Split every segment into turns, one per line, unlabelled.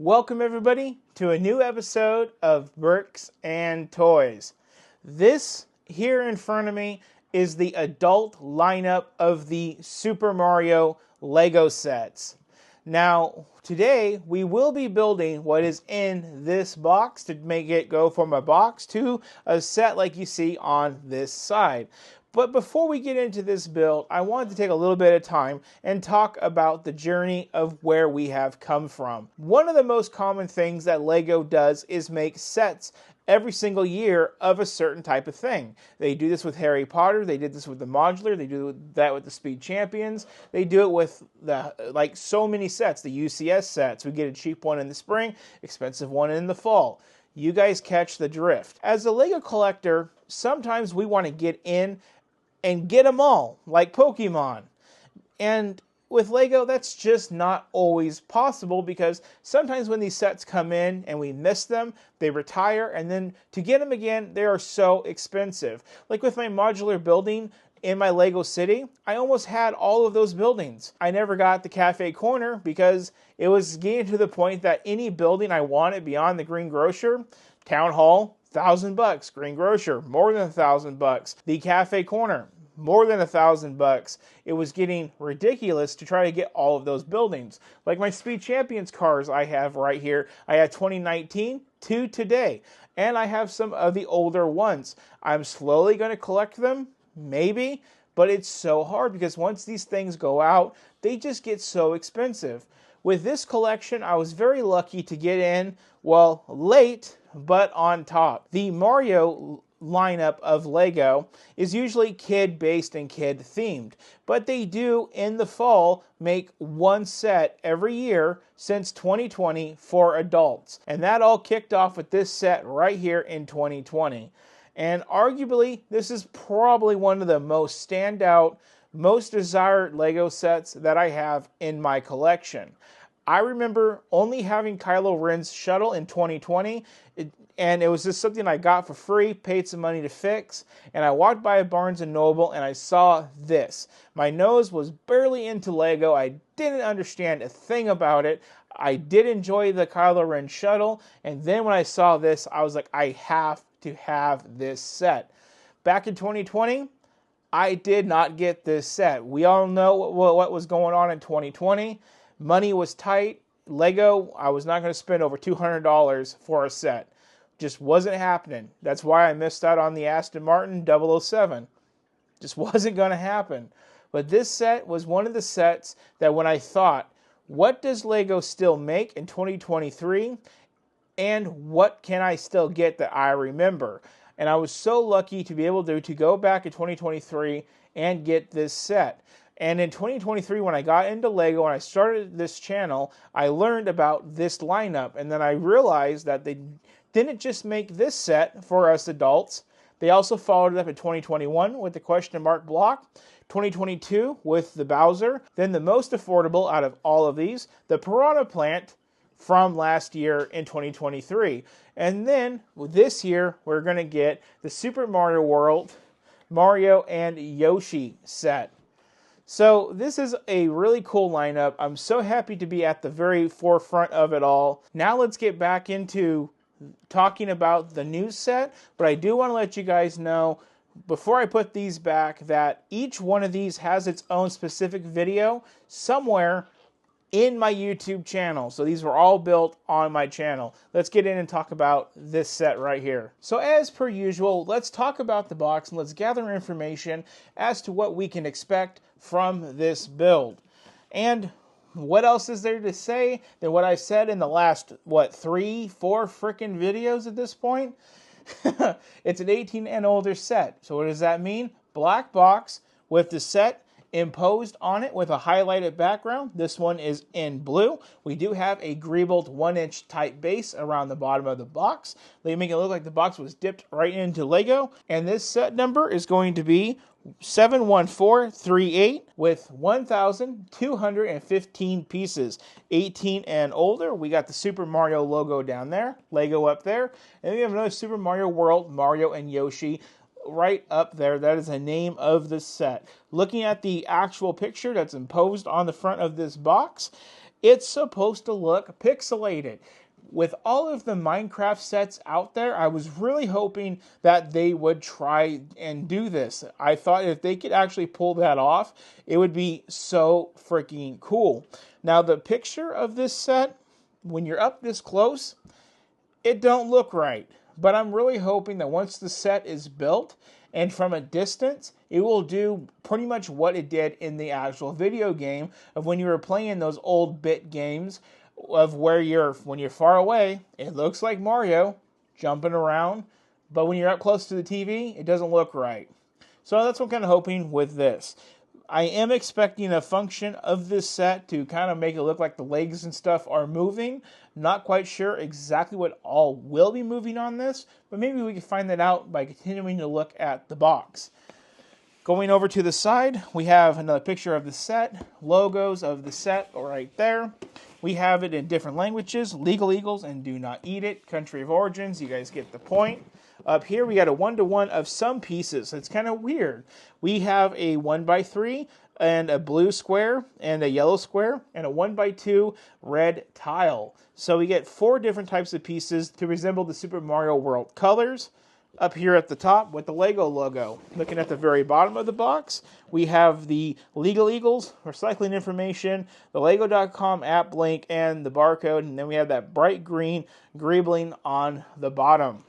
Welcome everybody to a new episode of Bricks and Toys. This here in front of me is the adult lineup of the Super Mario Lego sets. Now, today we will be building what is in this box to make it go from a box to a set like you see on this side. But before we get into this build, I wanted to take a little bit of time and talk about the journey of where we have come from. One of the most common things that Lego does is make sets every single year of a certain type of thing. They do this with Harry Potter, they did this with the modular, they do that with the Speed Champions, they do it with so many sets, the UCS sets. We get a cheap one in the spring, expensive one in the fall. You guys catch the drift. As a Lego collector, sometimes we want to get in and get them all, like Pokemon. And with Lego, that's just not always possible because sometimes when these sets come in and we miss them, they retire, and then to get them again, they are so expensive. Like with my modular building in my Lego city, I almost had all of those buildings. I never got the cafe corner because it was getting to the point that any building I wanted beyond the green grocer, town hall, $1,000. Green grocer, more than $1,000. The cafe corner, more than $1,000. It was getting ridiculous to try to get all of those buildings. Like my Speed Champions cars I have right here. I have 2019 to today. And I have some of the older ones. I'm slowly going to collect them, maybe. But it's so hard because once these things go out, they just get so expensive. With this collection, I was very lucky to get in, well, late, but on top. The Mario lineup of Lego is usually kid-based and kid-themed, but they do, in the fall, make one set every year since 2020 for adults. And that all kicked off with this set right here in 2020. And arguably, this is probably one of the most standout, most desired Lego sets that I have in my collection. I remember only having Kylo Ren's shuttle in 2020, and it was just something I got for free, paid some money to fix, and I walked by a Barnes & Noble and I saw this. My nose was barely into Lego. I didn't understand a thing about it. I did enjoy the Kylo Ren shuttle, and then when I saw this, I was like, I have to have this set. Back in 2020, I did not get this set. We all know what was going on in 2020. Money was tight. Lego, I was not going to spend over $200 for a set. Just wasn't happening. That's why I missed out on the Aston Martin 007. Just wasn't going to happen. But this set was one of the sets that when I thought, what does Lego still make in 2023? And what can I still get that I remember? And I was so lucky to be able to go back in 2023 and get this set. And in 2023, when I got into Lego and I started this channel, I learned about this lineup. And then I realized that they didn't just make this set for us adults. They also followed it up in 2021 with the question mark block, 2022 with the Bowser, then the most affordable out of all of these, the Piranha Plant from last year in 2023. And then this year, we're going to get the Super Mario World, Mario and Yoshi set. So this is a really cool lineup. I'm so happy to be at the very forefront of it all. Now let's get back into talking about the new set, but I do want to let you guys know before I put these back that each one of these has its own specific video somewhere in my YouTube channel. So these were all built on my channel. Let's get in and talk about this set right here. So as per usual, let's talk about the box and let's gather information as to what we can expect from this build. And what else is there to say than what I said in the last, 3, 4 frickin' videos at this point? It's an 18 and older set. So what does that mean? Black box with the set imposed on it with a highlighted background. This one is in blue. We do have a greebled 1-inch type base around the bottom of the box. They make it look like the box was dipped right into Lego. And this set number is going to be 71438 with 1,215 pieces. 18 and older. We got the Super Mario logo down there, Lego up there, and we have another Super Mario World, Mario and Yoshi right up there. That is the name of the set. Looking at the actual picture that's imposed on the front of this box, it's supposed to look pixelated. With all of the Minecraft sets out there, I was really hoping that they would try and do this. I thought if they could actually pull that off, it would be so freaking cool. Now, the picture of this set, when you're up this close, it don't look right. But I'm really hoping that once the set is built and from a distance, it will do pretty much what it did in the actual video game of when you were playing those old bit games of where when you're far away, it looks like Mario jumping around, but when you're up close to the TV, it doesn't look right. So that's what I'm kind of hoping with this. I am expecting a function of this set to kind of make it look like the legs and stuff are moving. Not quite sure exactly what all will be moving on this, but maybe we can find that out by continuing to look at the box. Going over to the side, we have another picture of the set, logos of the set right there. We have it in different languages, Legal Eagles and Do Not Eat It, Country of Origins, you guys get the point. Up here we got a 1-to-1 of some pieces. It's kind of weird. We have a 1x3 and a blue square and a yellow square and a 1x2 red tile. So we get 4 different types of pieces to resemble the Super Mario World colors. Up here at the top with the Lego logo. Looking at the very bottom of the box, we have the Legal Eagles, recycling information, the Lego.com app link, and the barcode. And then we have that bright green greebling on the bottom.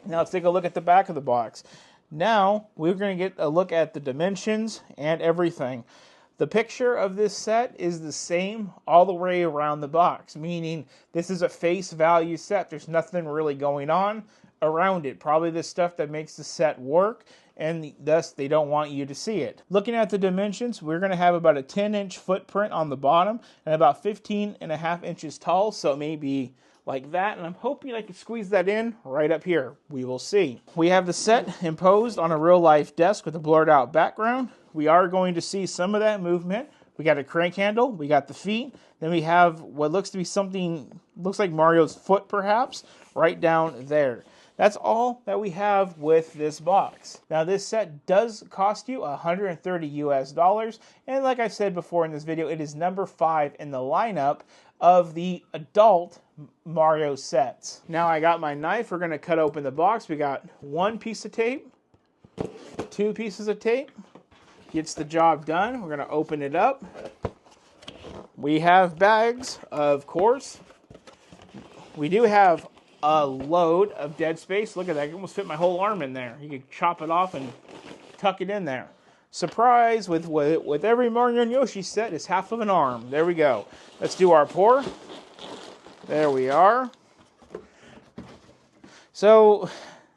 Now let's take a look at the back of the box. Now we're going to get a look at the dimensions and everything. The picture of this set is the same all the way around the box, meaning this is a face value set. There's nothing really going on around it. Probably the stuff that makes the set work, and thus they don't want you to see it. Looking at the dimensions, we're going to have about a 10-inch footprint on the bottom and about 15.5 inches tall, so it may be like that, and I'm hoping I can squeeze that in right up here. We will see. We have the set imposed on a real-life desk with a blurred-out background. We are going to see some of that movement. We got a crank handle, we got the feet, then we have what looks to be something, looks like Mario's foot perhaps, right down there. That's all that we have with this box. Now this set does cost you $130 US, and like I said before in this video, it is number 5 in the lineup of the adult Mario sets. Now I got my knife, we're gonna cut open the box. We got 1 piece of tape, 2 pieces of tape, gets the job done. We're gonna open it up. We have bags, of course. We do have a load of dead space. Look at that, I can almost fit my whole arm in there. You can chop it off and tuck it in there. Surprise, with every Mario and Yoshi set is half of an arm. There we go. Let's do our pour. There we are. So,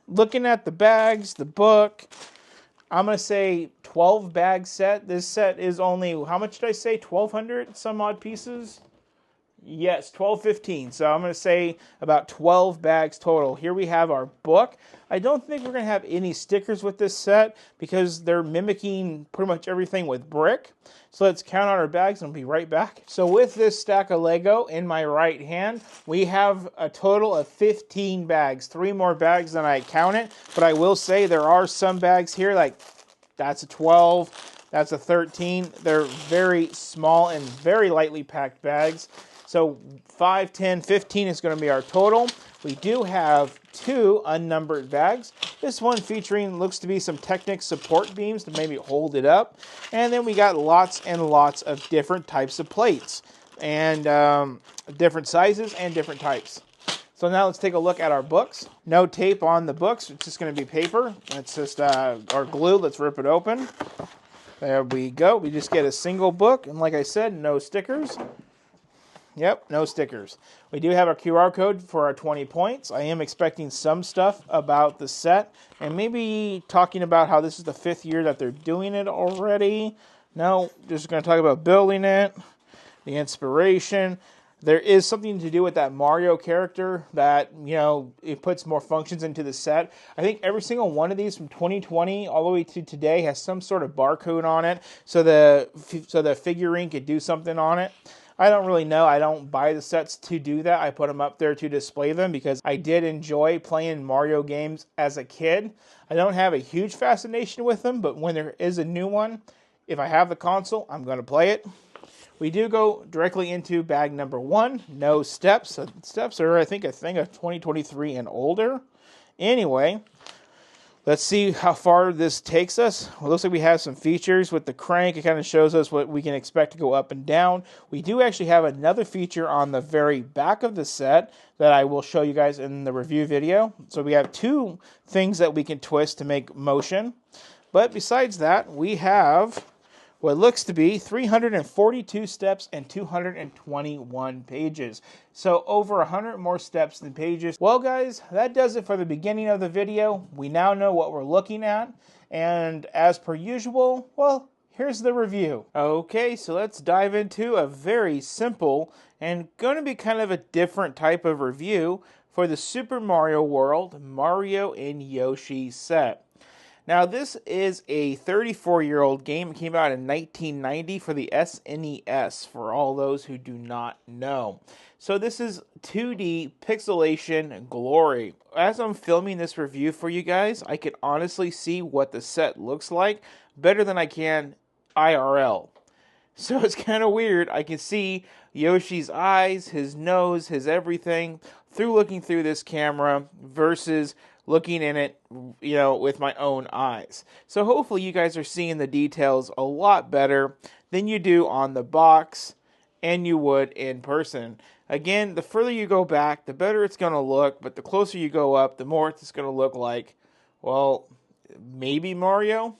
looking at the bags, the book, I'm going to say 12 bag set. This set is only, how much did I say? 1,200 some odd pieces? Yes, 12-15. So I'm going to say about 12 bags total. Here we have our book. I don't think we're going to have any stickers with this set because they're mimicking pretty much everything with brick. So let's count out our bags and I'll be right back. So with this stack of Lego in my right hand, we have a total of 15 bags. 3 more bags than I counted. But I will say there are some bags here, like that's a 12, that's a 13. They're very small and very lightly packed bags. So 5, 10, 15 is going to be our total. We do have 2 unnumbered bags. This one featuring looks to be some Technic support beams to maybe hold it up. And then we got lots and lots of different types of plates. And different sizes and different types. So now let's take a look at our books. No tape on the books. It's just going to be paper. It's just our glue. Let's rip it open. There we go. We just get a single book. And like I said, no stickers. Yep, no stickers. We do have our QR code for our 20 points. I am expecting some stuff about the set and maybe talking about how this is the 5th year that they're doing it already. No, just going to talk about building it, the inspiration. There is something to do with that Mario character that, you know, it puts more functions into the set. I think every single one of these from 2020 all the way to today has some sort of barcode on it so the figurine could do something on it. I don't really know. I don't buy the sets to do that. I put them up there to display them because I did enjoy playing Mario games as a kid. I don't have a huge fascination with them, but when there is a new one, if I have the console, I'm going to play it. we do go directly into bag number 1. No steps. Steps are, I think, a thing of 2023 and older. Anyway, let's see how far this takes us. Well, it looks like we have some features with the crank. It kind of shows us what we can expect to go up and down. We do actually have another feature on the very back of the set that I will show you guys in the review video. So we have 2 things that we can twist to make motion. But besides that, we have what looks to be 342 steps and 221 pages. So over 100 more steps than pages. Well guys, that does it for the beginning of the video. We now know what we're looking at. And as per usual, well, here's the review. Okay, so let's dive into a very simple and going to be kind of a different type of review for the Super Mario World Mario and Yoshi set. Now, this is a 34-year-old game. It came out in 1990 for the SNES, for all those who do not know. So this is 2D pixelation glory. As I'm filming this review for you guys, I can honestly see what the set looks like better than I can IRL. So it's kind of weird. I can see Yoshi's eyes, his nose, his everything through looking through this camera versus looking in it, you know, with my own eyes. So hopefully you guys are seeing the details a lot better than you do on the box and you would in person. Again, the further you go back, the better it's going to look, but the closer you go up, the more it's going to look like, well, maybe Mario.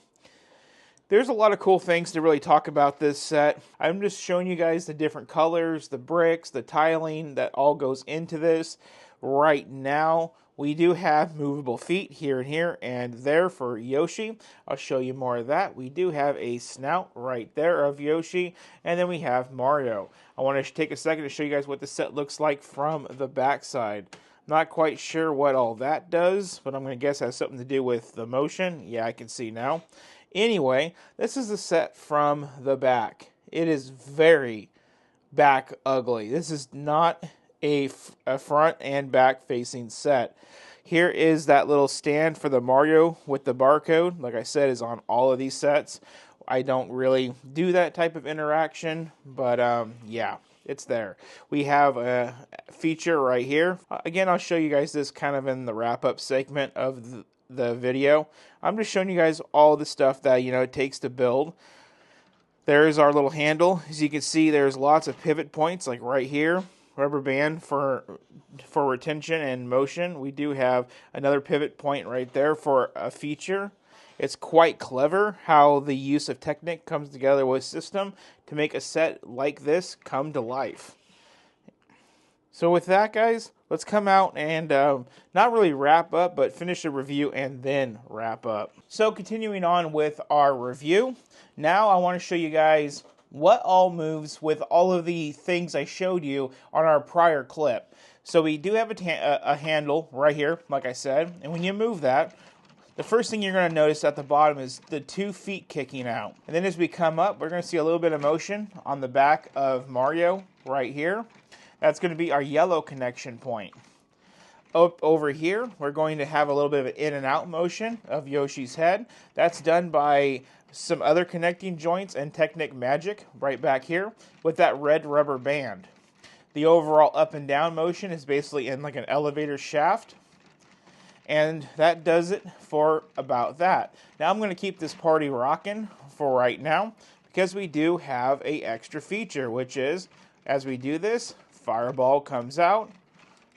There's a lot of cool things to really talk about this set. I'm just showing you guys the different colors, the bricks, the tiling that all goes into this right now. We do have movable feet here and here and there for Yoshi. I'll show you more of that. We do have a snout right there of Yoshi. And then we have Mario. I want to take a second to show you guys what the set looks like from the backside. I'm not quite sure what all that does, but I'm going to guess it has something to do with the motion. Yeah, I can see now. Anyway, this is the set from the back. It is very back ugly. This is not a front and back facing set. Here is that little stand for the Mario with the barcode. Like I said, is on all of these sets. I don't really do that type of interaction, but yeah, it's there. We have a feature right here. Again, I'll show you guys this kind of in the wrap-up segment of the video. I'm just showing you guys all the stuff that, you know, it takes to build. There's our little handle. As you can see, there's lots of pivot points, like right here. Rubber band for retention and motion. We do have another pivot point right there for a feature. It's quite clever how the use of Technic comes together with system to make a set like this come to life. So with that, guys, let's come out and not really wrap up, but finish the review and then wrap up. So continuing on with our review, now I want to show you guys what all moves with all of the things I showed you on our prior clip. So we do have a handle right here, like I said, and when you move that, the first thing you're going to notice at the bottom is the 2 feet kicking out. And then as we come up, we're going to see a little bit of motion on the back of Mario right here. That's going to be our yellow connection point. Up over here, we're going to have a little bit of an in and out motion of Yoshi's head. That's done by some other connecting joints and Technic magic right back here with that red rubber band. The overall up and down motion is basically in like an elevator shaft. And that does it for about that. Now I'm going to keep this party rocking for right now because we do have an extra feature, which is as we do this, fireball comes out,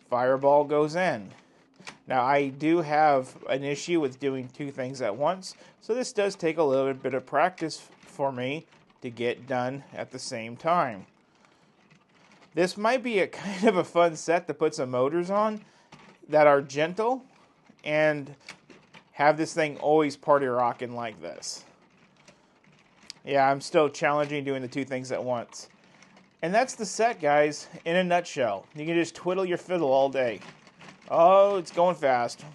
fireball goes in. Now I do have an issue with doing 2 things at once, so this does take a little bit of practice for me to get done at the same time. This might be a kind of a fun set to put some motors on that are gentle and have this thing always party rocking like this. Yeah, I'm still challenging doing the 2 things at once. And that's the set, guys, in a nutshell. You can just twiddle your fiddle all day. Oh, it's going fast.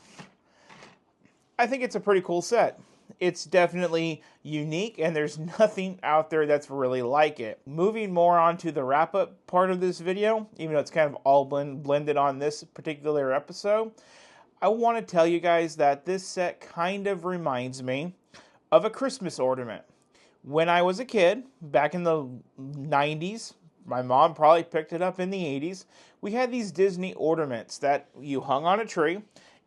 I think it's a pretty cool set. It's definitely unique, and there's nothing out there that's really like it. Moving more on to the wrap-up part of this video, even though it's kind of all blended on this particular episode, I want to tell you guys that this set kind of reminds me of a Christmas ornament. When I was a kid, back in the 90s, my mom probably picked it up in the 80s, we had these Disney ornaments that you hung on a tree,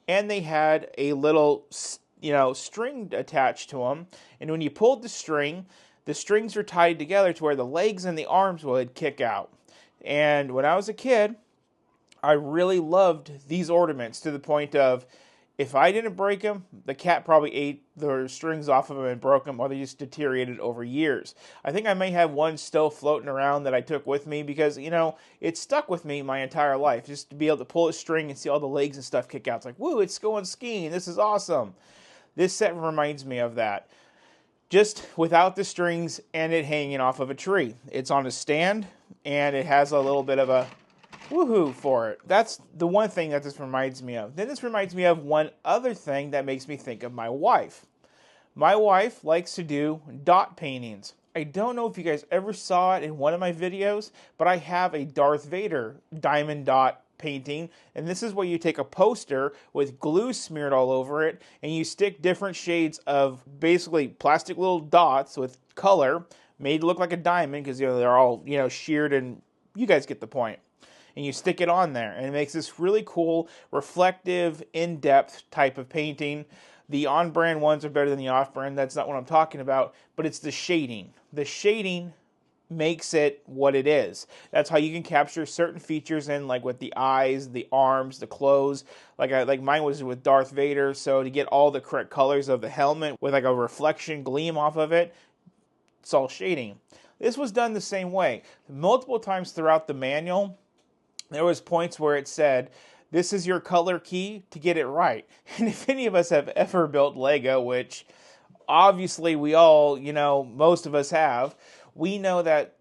and they had a little, string attached to them. And when you pulled the strings are tied together to where the legs and the arms would kick out. And when I was a kid, I really loved these ornaments to the point of, if I didn't break them, the cat probably ate the strings off of them and broke them, or they just deteriorated over years. I think I may have one still floating around that I took with me because, it stuck with me my entire life. Just to be able to pull a string and see all the legs and stuff kick out. It's like, woo, it's going skiing. This is awesome. This set reminds me of that. Just without the strings and it hanging off of a tree. It's on a stand, and it has a little bit of a woohoo for it. That's the one thing that this reminds me of. Then this reminds me of one other thing that makes me think of my wife. My wife likes to do dot paintings. I don't know if you guys ever saw it in one of my videos, but I have a Darth Vader diamond dot painting, and this is where you take a poster with glue smeared all over it, and you stick different shades of basically plastic little dots with color made to look like a diamond because they're all sheared, and you guys get the point. And you stick it on there, and it makes this really cool, reflective, in-depth type of painting. The on-brand ones are better than the off-brand. That's not what I'm talking about, but it's the shading. The shading makes it what it is. That's how you can capture certain features in, like with the eyes, the arms, the clothes. Like mine was with Darth Vader, so to get all the correct colors of the helmet with like a reflection gleam off of it, it's all shading. This was done the same way. Multiple times throughout the manual, there was points where it said, this is your color key to get it right. And if any of us have ever built Lego, which obviously we all, most of us have, we know that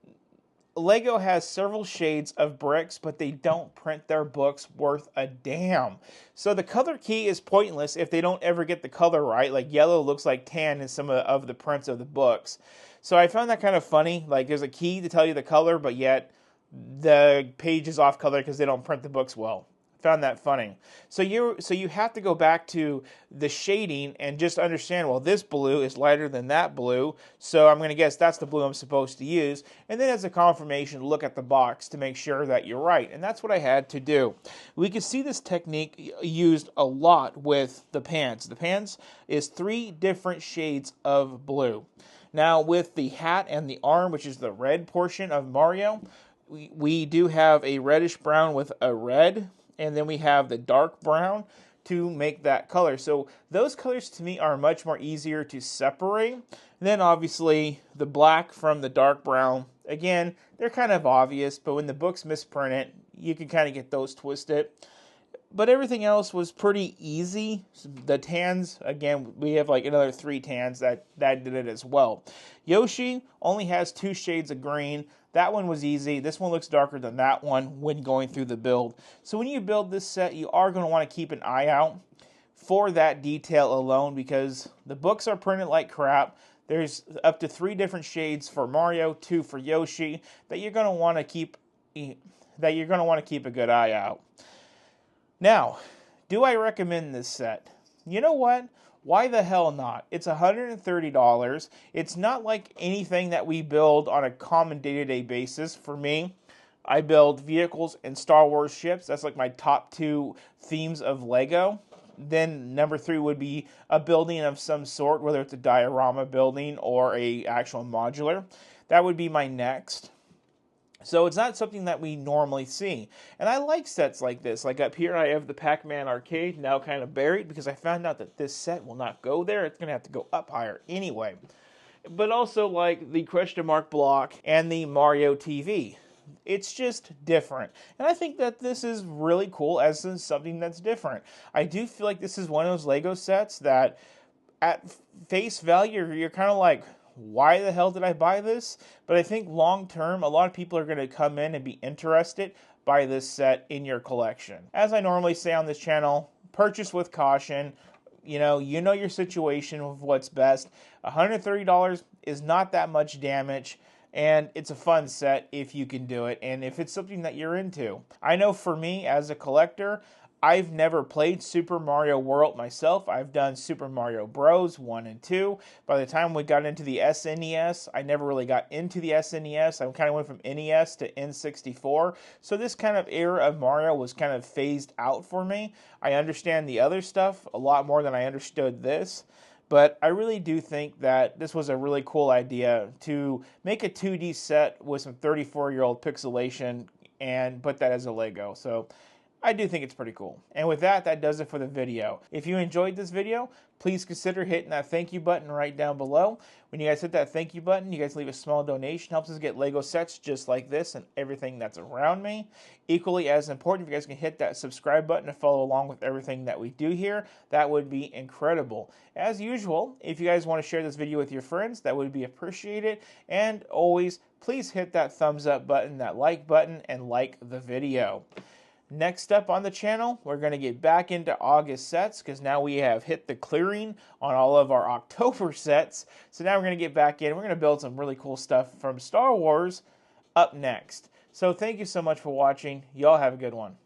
Lego has several shades of bricks, but they don't print their books worth a damn. So the color key is pointless if they don't ever get the color right. Like yellow looks like tan in some of the prints of the books. So I found that kind of funny. Like there's a key to tell you the color, but yet the page is off color because they don't print the books well. Found that funny. So you have to go back to the shading and just understand, well, this blue is lighter than that blue, so I'm going to guess that's the blue I'm supposed to use. And then as a confirmation, look at the box to make sure that you're right. And that's what I had to do. We can see this technique used a lot with the pants. The pants is 3 different shades of blue. Now with the hat and the arm, which is the red portion of Mario, we do have a reddish brown with a red, and then we have the dark brown to make that color. So those colors to me are much more easier to separate. And then obviously the black from the dark brown, again, they're kind of obvious, but when the books misprint it, you can kind of get those twisted. But everything else was pretty easy. The tans, again, we have like another 3 tans that did it as well. Yoshi only has 2 shades of green. That one was easy. This one looks darker than that one when going through the build. So when you build this set, you are going to want to keep an eye out for that detail alone because the books are printed like crap. There's up to 3 different shades for Mario, 2 for Yoshi that you're going to want to keep a good eye out. Now, do I recommend this set? You know what? Why the hell not? It's $130. It's not like anything that we build on a common day-to-day basis. For me, I build vehicles and Star Wars ships. That's like my top 2 themes of Lego. Then number 3 would be a building of some sort, whether it's a diorama building or a actual modular. That would be my next. So it's not something that we normally see. And I like sets like this. Like up here I have the Pac-Man arcade now kind of buried because I found out that this set will not go there. It's going to have to go up higher anyway. But also like the question mark block and the Mario TV. It's just different. And I think that this is really cool as something that's different. I do feel like this is one of those Lego sets that at face value you're kind of like, why the hell did I buy this? But I think long term, a lot of people are going to come in and be interested by this set in your collection. As I normally say on this channel, purchase with caution. You know your situation of what's best. $130 is not that much damage, and it's a fun set if you can do it, and if it's something that you're into. I know for me as a collector, I've never played Super Mario World myself. I've done Super Mario Bros. 1 and 2. By the time we got into the SNES, I never really got into the SNES. I kind of went from NES to N64. So this kind of era of Mario was kind of phased out for me. I understand the other stuff a lot more than I understood this. But I really do think that this was a really cool idea to make a 2D set with some 34-year-old pixelation and put that as a Lego. So I do think it's pretty cool. And with that, that does it for the video. If you enjoyed this video, please consider hitting that thank you button right down below. When you guys hit that thank you button, you guys leave a small donation. Helps us get Lego sets just like this and everything that's around me. Equally as important, if you guys can hit that subscribe button to follow along with everything that we do here, that would be incredible. As usual, if you guys want to share this video with your friends, that would be appreciated. And always, please hit that thumbs up button, that like button, and like the video. Next up on the channel, we're going to get back into August sets because now we have hit the clearing on all of our October sets. So now we're going to get back in. We're going to build some really cool stuff from Star Wars up next. So thank you so much for watching. Y'all have a good one.